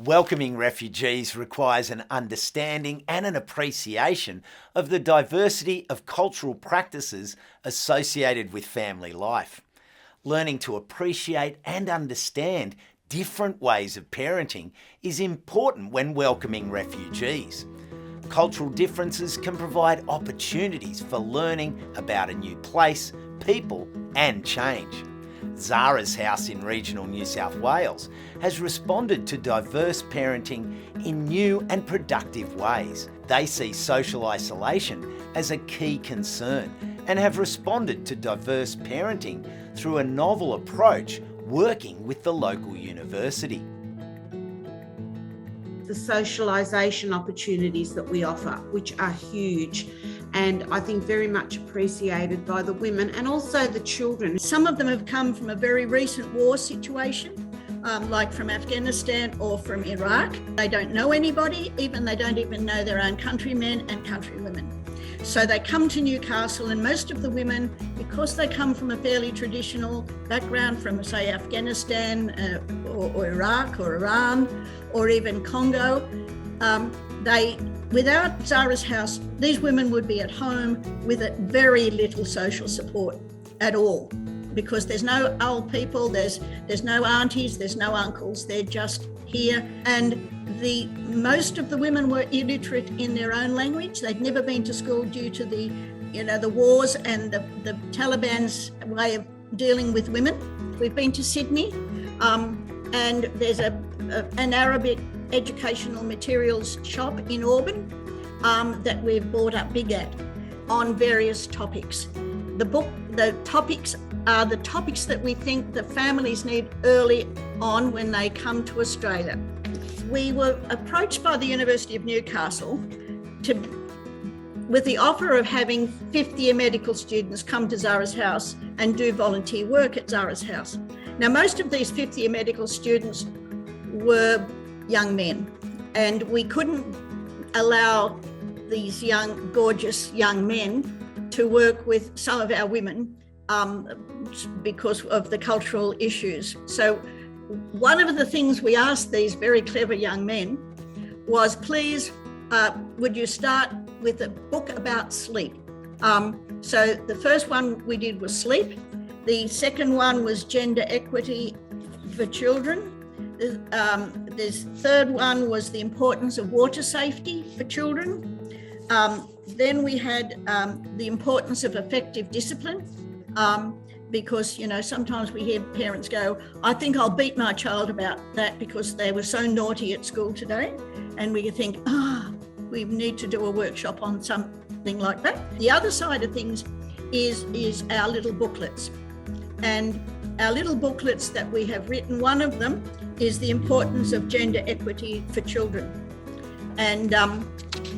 Welcoming refugees requires an understanding and an appreciation of the diversity of cultural practices associated with family life. Learning to appreciate and understand different ways of parenting is important when welcoming refugees. Cultural differences can provide opportunities for learning about a new place, people, and change. Zara's House in regional New South Wales has responded to diverse parenting in new and productive ways. They see social isolation as a key concern and have responded to diverse parenting through a novel approach working with the local university. The socialisation opportunities that we offer, which are huge, and I think very much appreciated by the women and also the children. Some of them have come from a very recent war situation, like from Afghanistan or from Iraq. They don't know anybody, they don't even know their own countrymen and countrywomen. So they come to Newcastle, and most of the women, because they come from a fairly traditional background from, say, Afghanistan or Iraq or Iran or even Congo, without Zara's House, these women would be at home with very little social support at all, because there's no old people, there's no aunties, there's no uncles, they're just here. And most of the women were illiterate in their own language. They'd never been to school due to the wars and the Taliban's way of dealing with women. We've been to Sydney, and there's an Arabic educational materials shop in Auburn that we've brought up big at on various topics. The topics are the topics that we think the families need early on when they come to Australia. We were approached by the University of Newcastle with the offer of having 50 medical students come to Zara's House and do volunteer work at Zara's House. Now, most of these 50 medical students were young men, and we couldn't allow these young, gorgeous young men to work with some of our women because of the cultural issues. So one of the things we asked these very clever young men was, please, would you start with a book about sleep? So the first one we did was sleep. The second one was gender equity for children. The third one was the importance of water safety for children. Then we had the importance of effective discipline, because, sometimes we hear parents go, I think I'll beat my child about that because they were so naughty at school today. And we think, we need to do a workshop on something like that. The other side of things is our little booklets. And our little booklets that we have written, one of them is the importance of gender equity for children. And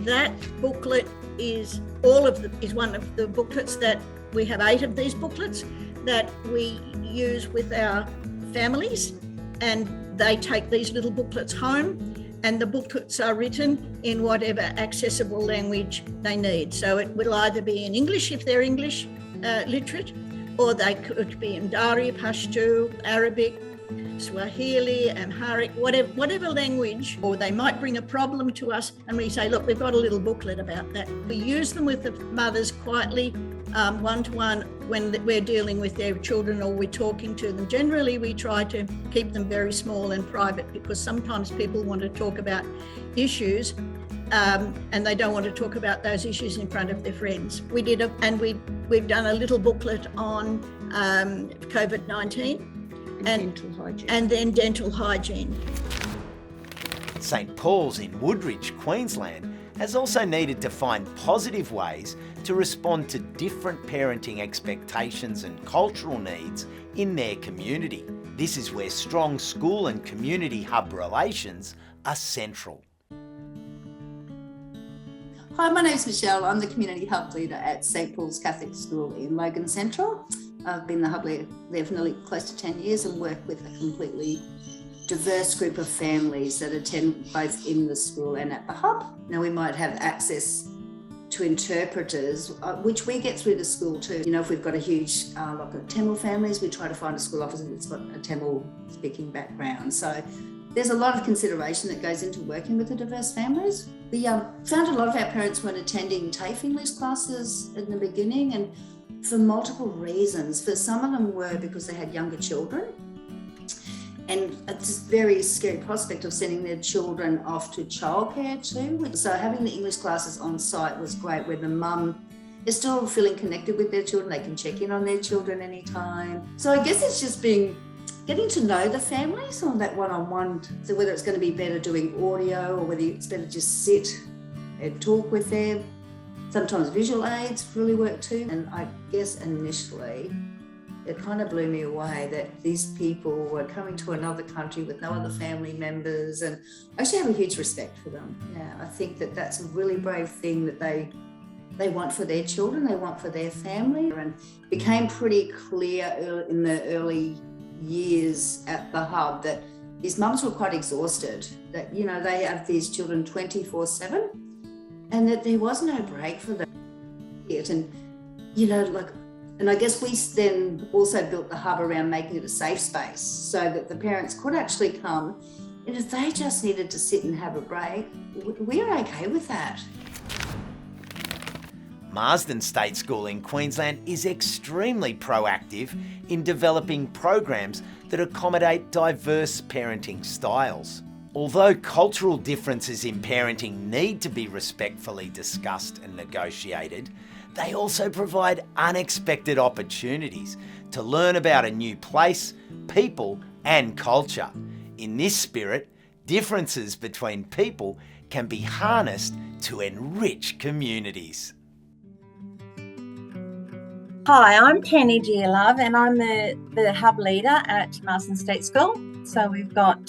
that booklet is one of the booklets that we have 8 of these booklets that we use with our families, and they take these little booklets home, and the booklets are written in whatever accessible language they need. So it will either be in English if they're English literate, or they could be in Dari, Pashto, Arabic, Swahili, Amharic, whatever language, or they might bring a problem to us and we say, look, we've got a little booklet about that. We use them with the mothers quietly, one-to-one, when we're dealing with their children or we're talking to them. Generally, we try to keep them very small and private, because sometimes people want to talk about issues and they don't want to talk about those issues in front of their friends. We've done a little booklet on COVID-19. And then dental hygiene. St Paul's in Woodridge, Queensland, has also needed to find positive ways to respond to different parenting expectations and cultural needs in their community. This is where strong school and community hub relations are central. Hi, my name's Michelle. I'm the Community Hub Leader at St Paul's Catholic School in Logan Central. I've been the Hub Leader there for nearly close to 10 years and work with a completely diverse group of families that attend both in the school and at the Hub. Now, we might have access to interpreters, which we get through the school too. If we've got a huge lot of Tamil families, we try to find a school officer that's got a Tamil speaking background. So There's a lot of consideration that goes into working with the diverse families. We found a lot of our parents weren't attending TAFE English classes in the beginning, and for multiple reasons. For some of them were because they had younger children, and it's a very scary prospect of sending their children off to childcare too. So having the English classes on site was great, where the mum is still feeling connected with their children. They can check in on their children anytime. So I guess it's just getting to know the families on that one-on-one, so whether it's going to be better doing audio or whether it's better just sit and talk with them. Sometimes visual aids really work too. And I guess initially it kind of blew me away that these people were coming to another country with no other family members, and I actually have a huge respect for them. Yeah, I think that that's a really brave thing that they want for their children, they want for their family. And it became pretty clear in the early years at the hub that these mums were quite exhausted, that, you know, they have these children 24/7 and that there was no break for them. And, you know, and I guess we then also built the hub around making it a safe space so that the parents could actually come, and if they just needed to sit and have a break, we're okay with that. Marsden State School in Queensland is extremely proactive in developing programs that accommodate diverse parenting styles. Although cultural differences in parenting need to be respectfully discussed and negotiated, they also provide unexpected opportunities to learn about a new place, people, and culture. In this spirit, differences between people can be harnessed to enrich communities. Hi, I'm Penny Dearlove, and I'm the hub leader at Marsden State School. So we've got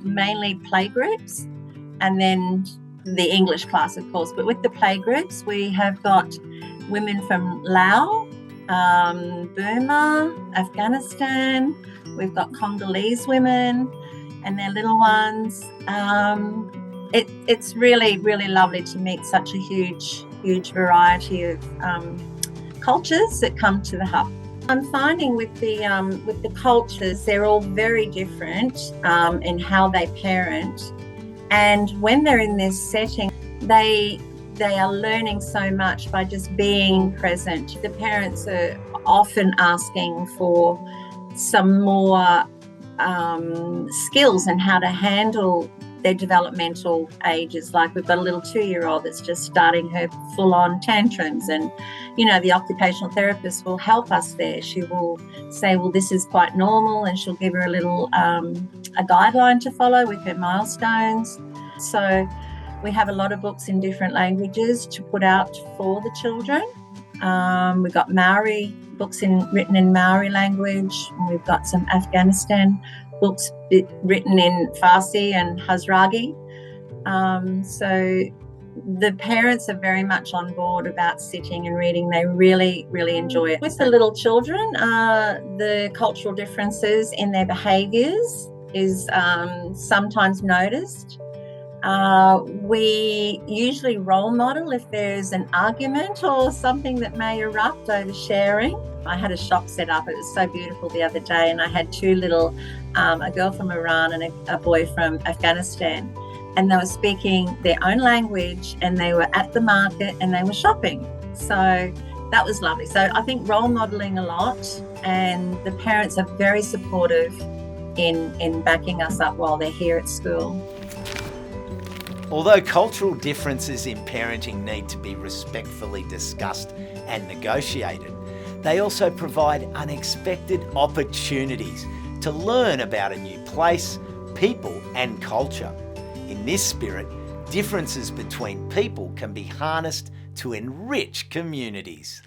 mainly playgroups and then the English class, of course. But with the playgroups, we have got women from Laos, Burma, Afghanistan. We've got Congolese women and their little ones. It's really, really lovely to meet such a huge variety of cultures that come to the hub. I'm finding with the cultures, they're all very different in how they parent, and when they're in this setting, they are learning so much by just being present. The parents are often asking for some more skills and how to handle their developmental ages. Like we've got a little 2-year-old that's just starting her full-on tantrums, and the occupational therapist will help us there. She will say, well, this is quite normal, and she'll give her a little a guideline to follow with her milestones. So we have a lot of books in different languages to put out for the children. We've got Maori books written in Maori language. We've got some Afghanistan books written in Farsi and Hazaragi. So the parents are very much on board about sitting and reading. They really, really enjoy it. With the little children, the cultural differences in their behaviours is sometimes noticed. We usually role model if there's an argument or something that may erupt over sharing. I had a shop set up. It was so beautiful the other day, and I had two little, a girl from Iran and a boy from Afghanistan, and they were speaking their own language, and they were at the market and they were shopping. So that was lovely. So I think role modeling a lot, and the parents are very supportive in backing us up while they're here at school. Although cultural differences in parenting need to be respectfully discussed and negotiated, they also provide unexpected opportunities to learn about a new place, people, and culture. In this spirit, differences between people can be harnessed to enrich communities.